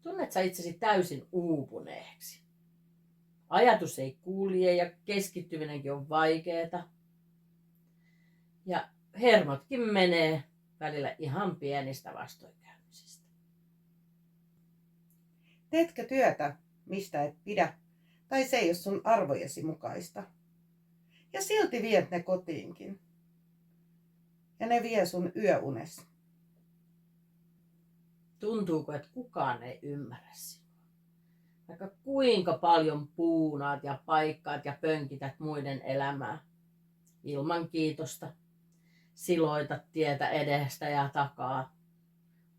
Tunnet sä itsesi täysin uupuneeksi. Ajatus ei kulje ja keskittyminenkin on vaikeeta. Ja hermotkin menee välillä ihan pienistä vastoinkäymisistä. Teetkö työtä, mistä et pidä, tai se ei ole sun arvojesi mukaista? Ja silti viet ne kotiinkin. Ja ne vie sun yöunes. Tuntuuko, että kukaan ei ymmärrä sinua? Vaikka kuinka paljon puunaat ja paikkaat ja pönkität muiden elämää. Ilman kiitosta. Siloitat tietä edestä ja takaa.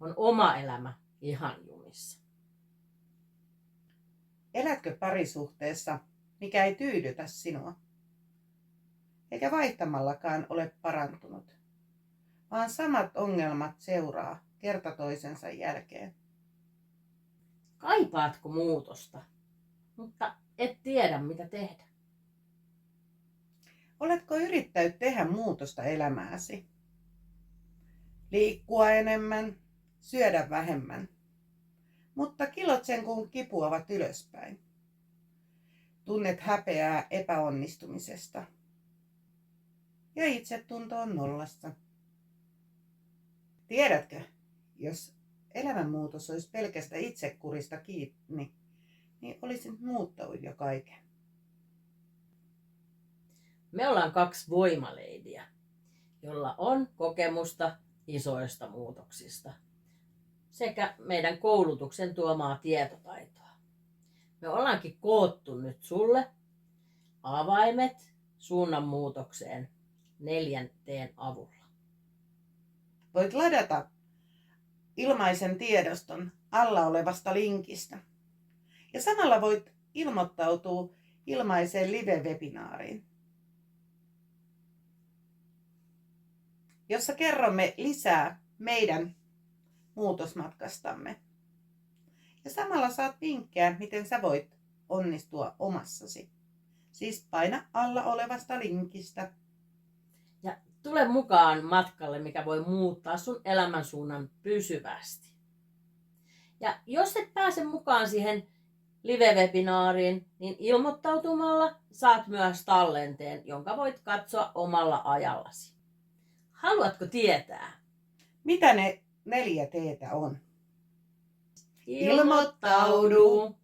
On oma elämä ihan jumissa. Elätkö parisuhteessa, mikä ei tyydytä sinua? Eikä vaihtamallakaan ole parantunut, vaan samat ongelmat seuraa kerta toisensa jälkeen. Kaipaatko muutosta, mutta et tiedä mitä tehdä? Oletko yrittänyt tehdä muutosta elämääsi? Liikkua enemmän, syödä vähemmän, mutta kilot sen kun kipuavat ylöspäin. Tunnet häpeää epäonnistumisesta ja itsetunto on nollassa. Tiedätkö, jos elämänmuutos olisi pelkästä itsekurista kiinni, niin olisit muuttanut jo kaiken. Me ollaan 2 voimaleidiä, jolla on kokemusta isoista muutoksista sekä meidän koulutuksen tuomaa tietotaitoa. Me ollaankin koottu nyt sulle avaimet suunnanmuutokseen 4 T:n avulla. Voit ladata ilmaisen tiedoston alla olevasta linkistä. Ja samalla voit ilmoittautua ilmaiseen live-webinaariin, jossa kerromme lisää meidän muutosmatkastamme. Ja samalla saat vinkkejä, miten sä voit onnistua omassasi. Siis paina alla olevasta linkistä. Ja tule mukaan matkalle, mikä voi muuttaa sun elämänsuunnan pysyvästi. Ja jos et pääse mukaan siihen live-webinaariin, niin ilmoittautumalla saat myös tallenteen, jonka voit katsoa omalla ajallasi. Haluatko tietää? Mitä ne 4 T:tä on? Ilmoittaudu!